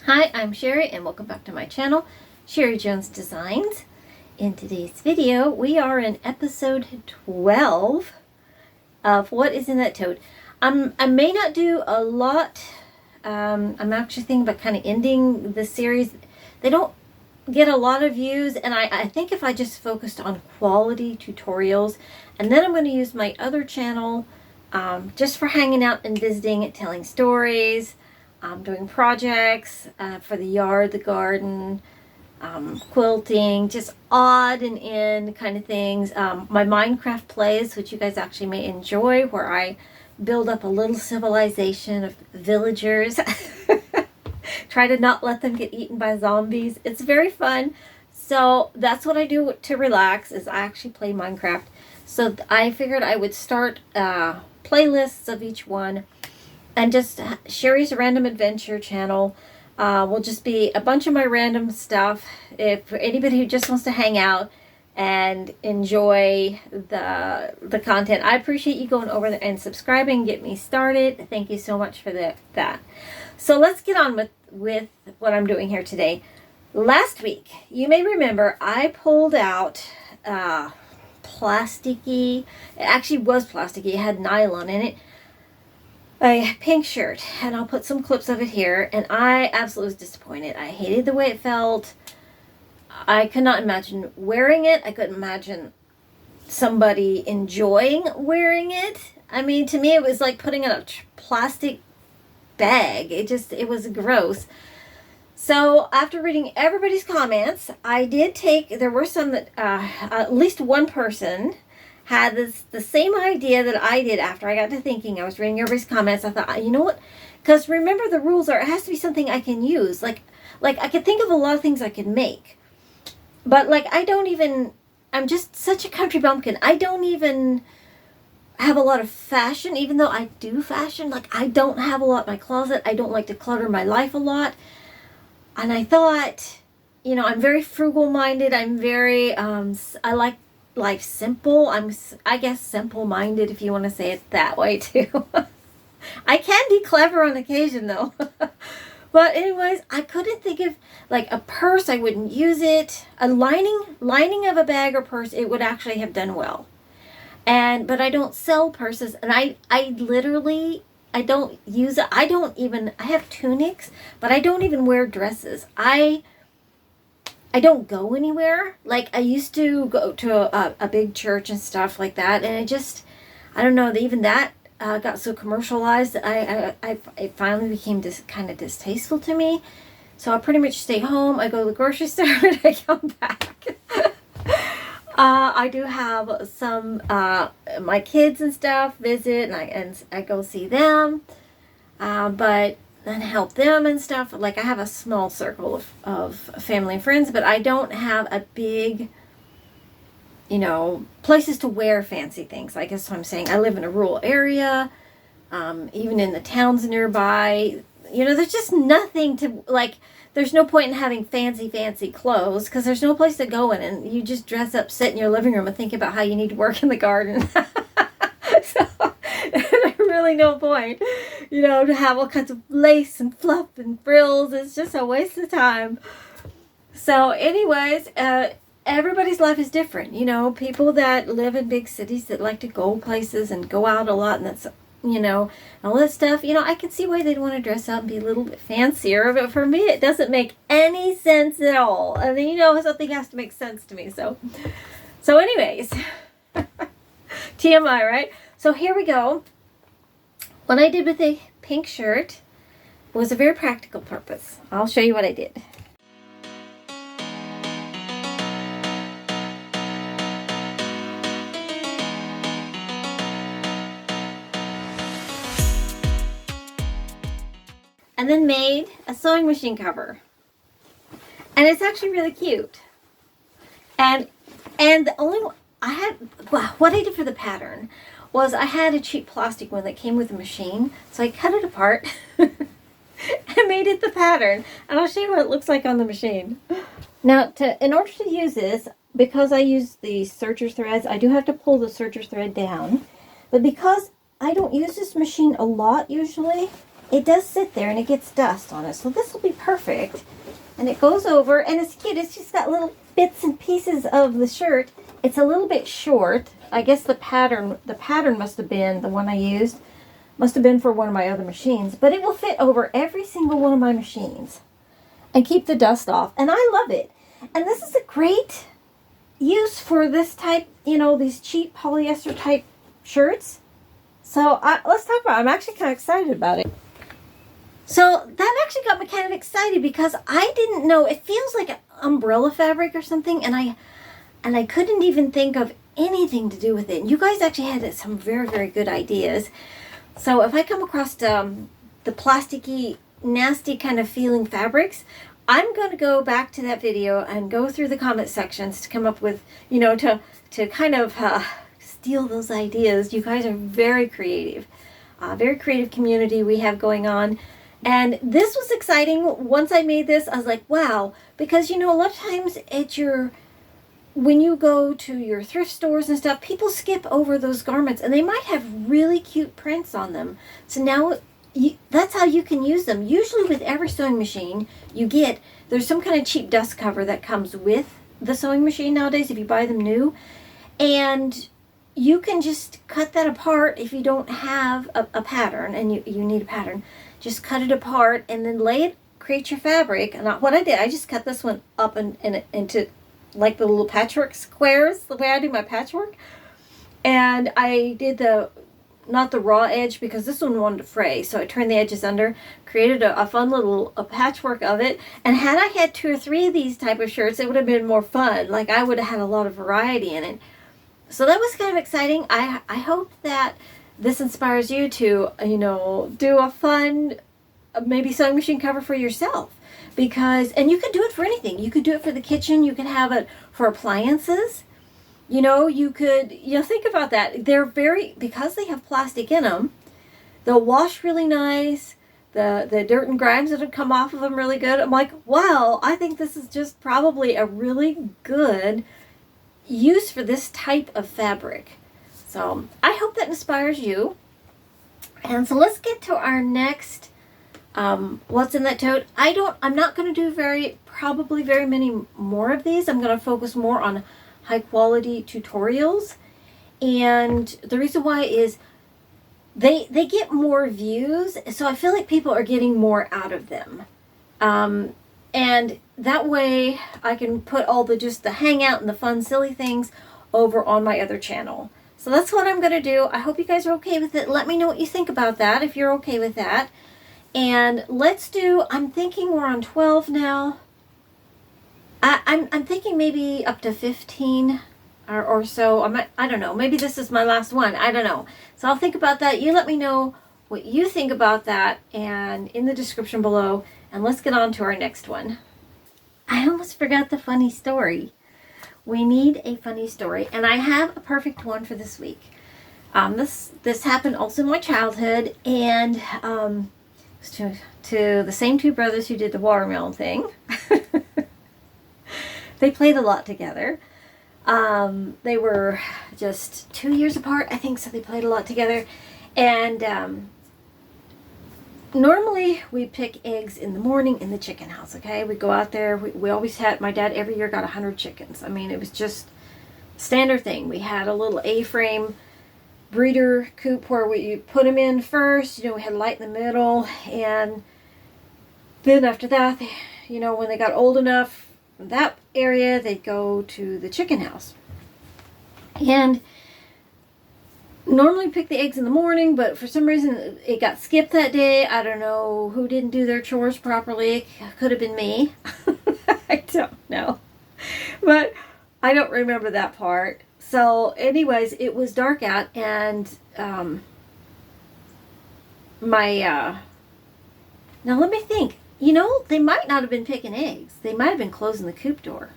Hi, I'm Sherry and welcome back to my channel, Sherry Jones Designs. In today's video, we are in episode 12 of What is in That Tote. I may not do a lot. I'm actually thinking about kind of ending the series. They don't get a lot of views, and I think if I just focused on quality tutorials, and then I'm going to use my other channel just for hanging out and visiting, telling stories, doing projects for the yard, the garden, quilting, just odd and end kind of things. My Minecraft plays, which you guys actually may enjoy, where I build up a little civilization of villagers. Try to not let them get eaten by zombies. It's very fun. So that's what I do to relax, is I actually play Minecraft. So I figured I would start playlists of each one. And just Sherry's Random Adventure channel will just be a bunch of my random stuff. If anybody who just wants to hang out and enjoy the content, I appreciate you going over there and subscribing. Get me started. Thank you so much for that. So let's get on with what I'm doing here today. Last week, you may remember, I pulled out plasticky. It actually was plasticky. It had nylon in it. A pink shirt, and I'll put some clips of it here, and I absolutely was disappointed. I hated the way it felt. I could not imagine wearing it. I couldn't imagine somebody enjoying wearing it. I mean, to me, it was like putting in a plastic bag. It was gross. So after reading everybody's comments, I did there were some that, at least one person had the same idea that I did. After I got to thinking, I was reading everybody's comments, I thought, you know what? Because remember, the rules are, it has to be something I can use. Like I could think of a lot of things I could make. But I'm just such a country bumpkin. I don't even have a lot of fashion, even though I do fashion. Like, I don't have a lot in my closet. I don't like to clutter my life a lot. And I thought, I'm very frugal minded. I'm very, I like life simple. I guess simple-minded, if you want to say it that way too. I can be clever on occasion though. But anyways, I couldn't think of, like, a purse. I wouldn't use it. A lining of a bag or purse, it would actually have done well. But I don't sell purses, and I don't use it. I have tunics, but I don't even wear dresses. I don't go anywhere. Like, I used to go to a big church and stuff like that, and I don't know, even that got so commercialized that it finally became kind of distasteful to me. So I pretty much stay home. I go to the grocery store and I come back. I do have some my kids and stuff visit, and I go see them, but and help them and stuff. Like, I have a small circle of family and friends, but I don't have a big, places to wear fancy things. I guess what I'm saying. I live in a rural area, even in the towns nearby. There's just nothing to, like, there's no point in having fancy clothes, because there's no place to go in, and you just dress up, sit in your living room, and think about how you need to work in the garden. So, there's really no point, to have all kinds of lace and fluff and frills. It's just a waste of time. So anyways, everybody's life is different. People that live in big cities that like to go places and go out a lot, and that's, all that stuff, I can see why they'd want to dress up and be a little bit fancier. But for me, it doesn't make any sense at all. And then, something has to make sense to me. So anyways, TMI, right? So here we go. What I did with the pink shirt was a very practical purpose. I'll show you what I did. And then made a sewing machine cover. And it's actually really cute. And the only one what I did for the pattern was, I had a cheap plastic one that came with the machine. So I cut it apart and made it the pattern. And I'll show you what it looks like on the machine. Now, in order to use this, because I use the serger threads, I do have to pull the serger thread down. But because I don't use this machine a lot usually, it does sit there and it gets dust on it. So this will be perfect. And it goes over, and it's cute. It's just got little bits and pieces of the shirt. It's a little bit short. I guess the pattern must have been, the one I used, must have been for one of my other machines. But it will fit over every single one of my machines and keep the dust off. And I love it. And this is a great use for this type, you know, these cheap polyester type shirts. So let's talk about it. I'm actually kind of excited about it. So that actually got me kind of excited because I didn't know, it feels like an umbrella fabric or something, and I couldn't even think of anything to do with it. And you guys actually had some very, very good ideas. So if I come across the plasticky, nasty kind of feeling fabrics, I'm going to go back to that video and go through the comment sections to come up with, you know, to kind of steal those ideas. You guys are very creative community we have going on. And this was exciting. Once I made this, I was like, wow, because, you know, a lot of times when you go to your thrift stores and stuff, people skip over those garments and they might have really cute prints on them. So now that's how you can use them. Usually with every sewing machine there's some kind of cheap dust cover that comes with the sewing machine nowadays if you buy them new. And you can just cut that apart if you don't have a pattern and you need a pattern. Just cut it apart and then create your fabric. And what I did, I just cut this one up into like the little patchwork squares, the way I do my patchwork. And I did not the raw edge because this one wanted to fray. So I turned the edges under, created a fun little patchwork of it. And had I had 2 or 3 of these type of shirts, it would have been more fun. Like I would have had a lot of variety in it. So that was kind of exciting. I hope that this inspires you to, you know, do a fun, maybe sewing machine cover for yourself. And you could do it for anything. You could do it for the kitchen. You can have it for appliances. You know, you could, think about that. Because they have plastic in them, they'll wash really nice. The dirt and grimes that have come off of them really good. I'm like, wow, I think this is just probably a really good use for this type of fabric. So I hope that inspires you. And so let's get to our next what's in that tote. I'm not going to do probably very many more of these. I'm going to focus more on high quality tutorials. And the reason why is they get more views. So I feel like people are getting more out of them. And that way I can put all the hangout and the fun, silly things over on my other channel. So that's what I'm going to do. I hope you guys are okay with it. Let me know what you think about that, if you're okay with that. And I'm thinking we're on 12 now. I'm thinking maybe up to 15 or so. I don't know. Maybe this is my last one. I don't know. So I'll think about that. You let me know what you think about that and in the description below. And let's get on to our next one. I almost forgot the funny story. We need a funny story, and I have a perfect one for this week. This happened also in my childhood, and to the same 2 brothers who did the watermelon thing. They played a lot together. They were just 2 years apart, I think, so they played a lot together. And normally we pick eggs in the morning in the chicken house, okay? We go out there. We always had, my dad every year got 100 chickens. I mean, it was just standard thing. We had a little A-frame breeder coop where you put them in first. We had light in the middle. And then after that, when they got old enough, from that area, they'd go to the chicken house. And normally pick the eggs in the morning, but for some reason it got skipped that day. I don't know who didn't do their chores properly. It could have been me. I don't know. But I don't remember that part. So anyways, it was dark out, and now let me think. They might not have been picking eggs. They might have been closing the coop door.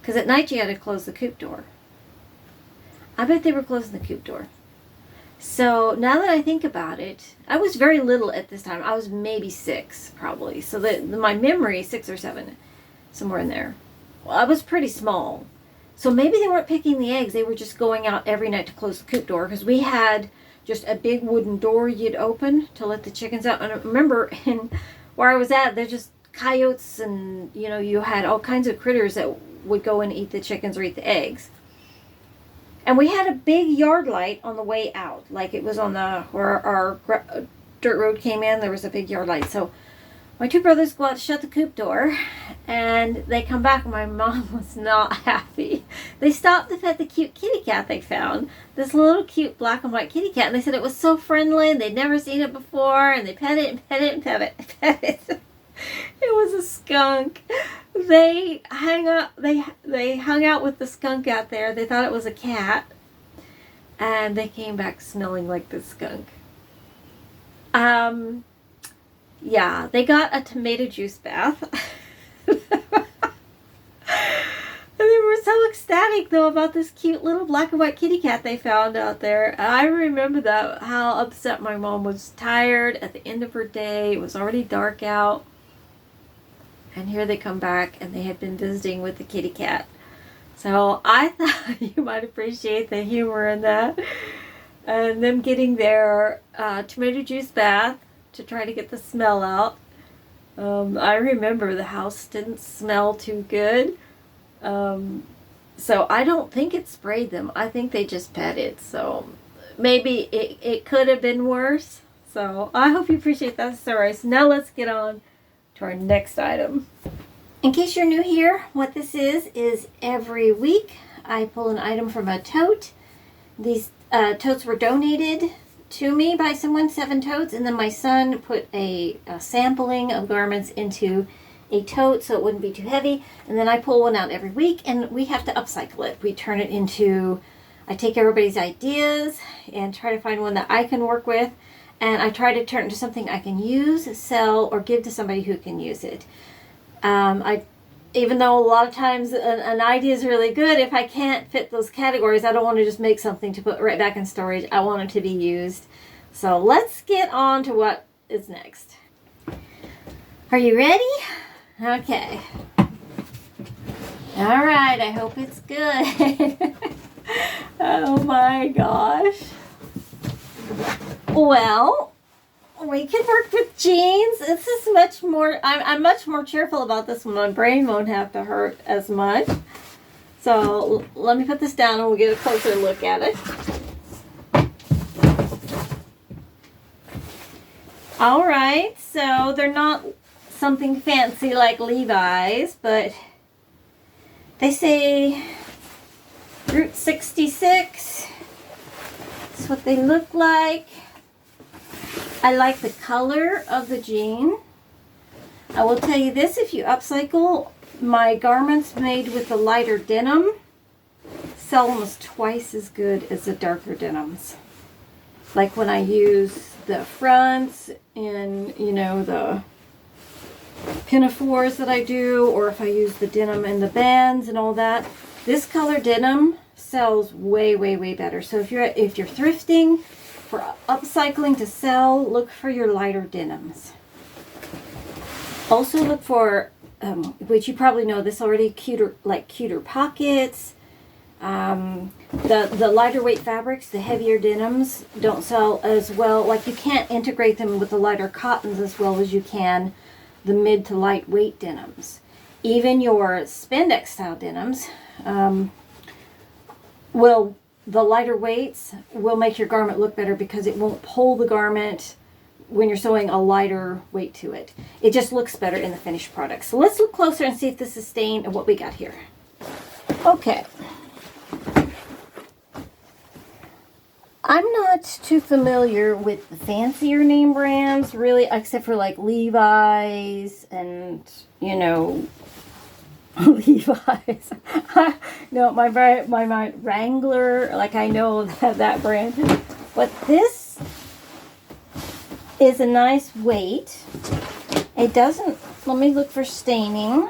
Because at night you had to close the coop door. I bet they were closing the coop door. So now that I think about it, I was very little at this time. I was maybe 6, probably. So my memory, 6 or 7, somewhere in there. Well, I was pretty small. So maybe they weren't picking the eggs. They were just going out every night to close the coop door. Because we had just a big wooden door you'd open to let the chickens out. And I remember where I was at, there's just coyotes and, you know, you had all kinds of critters that would go and eat the chickens or eat the eggs. And we had a big yard light on the way out. Like it was on where our dirt road came in, there was a big yard light. So my two brothers go out to shut the coop door, and they come back, and my mom was not happy. They stopped to pet the cute kitty cat they found, this little cute black and white kitty cat, and they said it was so friendly, and they'd never seen it before, and they pet it and pet it and pet it, pet it. It was a skunk. They hung out with the skunk out there. They thought it was a cat, and they came back smelling like the skunk. Yeah, they got a tomato juice bath. And they were so ecstatic, though, about this cute little black and white kitty cat they found out there. I remember how upset my mom was. Tired at the end of her day. It was already dark out. And here they come back, and they had been visiting with the kitty cat. So I thought you might appreciate the humor in that. And them getting their tomato juice bath to try to get the smell out. I remember the house didn't smell too good. So I don't think it sprayed them. I think they just pet it. So maybe it could have been worse. So I hope you appreciate that story. So now let's get on to our next item. In case you're new here, what this is every week I pull an item from a tote. These totes were donated to me by someone, 7 totes, and then my son put a sampling of garments into a tote so it wouldn't be too heavy, and then I pull one out every week, and we have to upcycle it. We turn it into, I take everybody's ideas and try to find one that I can work with, and I try to turn it into something I can use, sell, or give to somebody who can use it. Even though a lot of times an idea is really good, if I can't fit those categories, I don't want to just make something to put right back in storage. I want it to be used. So let's get on to what is next. Are you ready? Okay. All right, I hope it's good. Oh my gosh. Well, we can work with jeans. This is much more, I'm much more cheerful about this one. My brain won't have to hurt as much. So let me put this down and we'll get a closer look at it. All right, so they're not something fancy like Levi's, but they say Route 66. That's what they look like. I like the color of the jean. I will tell you this, if you upcycle, my garments made with the lighter denim sell almost twice as good as the darker denims. Like when I use the fronts in, you know, the pinafores that I do, or if I use the denim and the bands and all that, this color denim sells way, way, way better. So if you're thrifting for upcycling to sell, look for your lighter denims. Also look for, which you probably know this already, cuter pockets. The lighter weight fabrics, the heavier denims don't sell as well. Like you can't integrate them with the lighter cottons as well as you can the mid to lightweight denims. Even your spandex style denims, the lighter weights will make your garment look better because it won't pull the garment when you're sewing a lighter weight to it. It just looks better in the finished product. So let's look closer and see if this is stained and what we got here. Okay. I'm not too familiar with the fancier name brands, really, except for like Levi's and, you know, Levi's. No, my Wrangler, like I know that brand. But this is a nice weight. It doesn't, let me look for staining.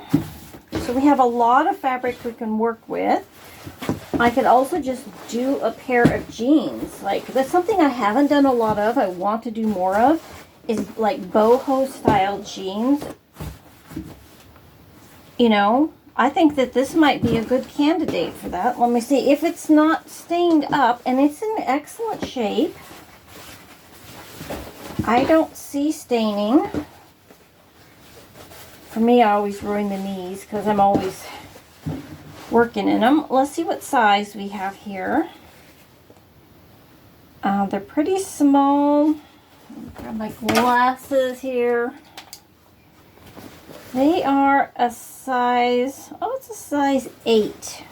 So we have a lot of fabric we can work with. I could also just do a pair of jeans. Like, that's something I haven't done a lot of. I want to do more of, is like boho style jeans. You know, I think that this might be a good candidate for that. Let me see if it's not stained up, and it's in excellent shape. I don't see staining. For me, I always ruin the knees because I'm always working in them. Let's see what size we have here. They're pretty small. Grab my glasses here. They are a size, oh, it's a size 8.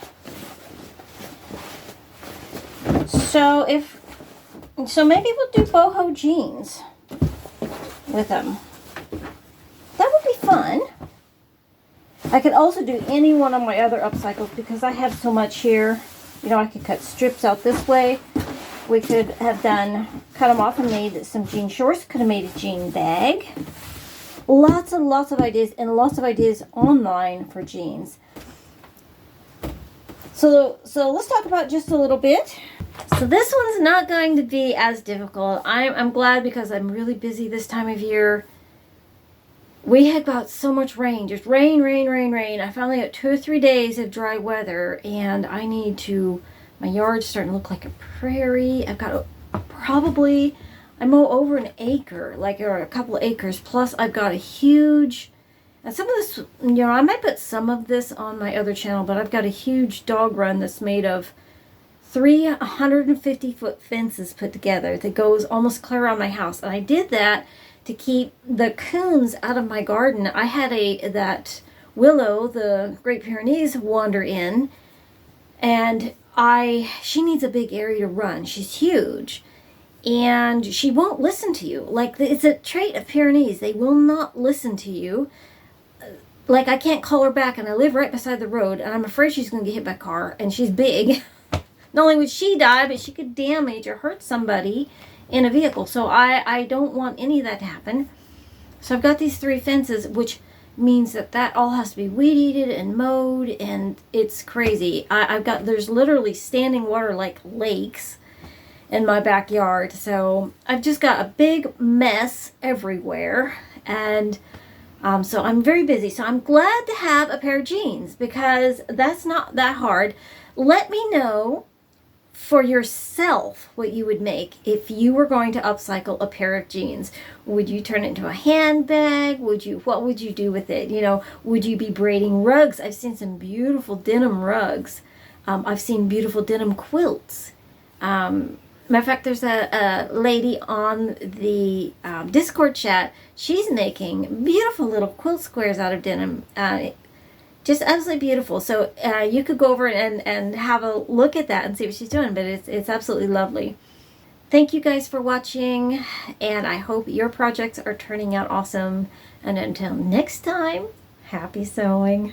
So maybe we'll do boho jeans with them. That would be fun. I could also do any one of my other upcycles because I have so much here. You know, I could cut strips out this way. We could have cut them off and made some jean shorts. Could have made a jean bag. Lots and lots of ideas, and lots of ideas online for jeans. So let's talk about just a little bit. So this one's not going to be as difficult. I'm glad because I'm really busy this time of year. We had got so much rain, just rain, rain, rain, rain. I finally got 2 or 3 days of dry weather, and I need to, my yard's starting to look like a prairie. I've got I mow over an acre, or a couple of acres, plus I've got a huge, and some of this, you know, I might put some of this on my other channel, but I've got a huge dog run that's made of 350-foot fences put together that goes almost clear around my house. And I did that to keep the coons out of my garden. I had that willow, the Great Pyrenees, wander in, and she needs a big area to run. She's huge. And she won't listen to you. It's a trait of Pyrenees. They will not listen to you. I can't call her back, and I live right beside the road, and I'm afraid she's going to get hit by a car, and she's big. Not only would she die, but she could damage or hurt somebody in a vehicle. So I don't want any of that to happen. So I've got these 3 fences, which means that all has to be weed eated and mowed, and it's crazy. There's literally standing water like lakes in my backyard, so I've just got a big mess everywhere, and so I'm very busy. So I'm glad to have a pair of jeans because that's not that hard. Let me know for yourself what you would make if you were going to upcycle a pair of jeans. Would you turn it into a handbag? What would you do with it? You know, would you be braiding rugs? I've seen some beautiful denim rugs. I've seen beautiful denim quilts. Matter of fact, there's a lady on the Discord chat. She's making beautiful little quilt squares out of denim. Just absolutely beautiful. So you could go over and have a look at that and see what she's doing. But it's absolutely lovely. Thank you guys for watching. And I hope your projects are turning out awesome. And until next time, happy sewing.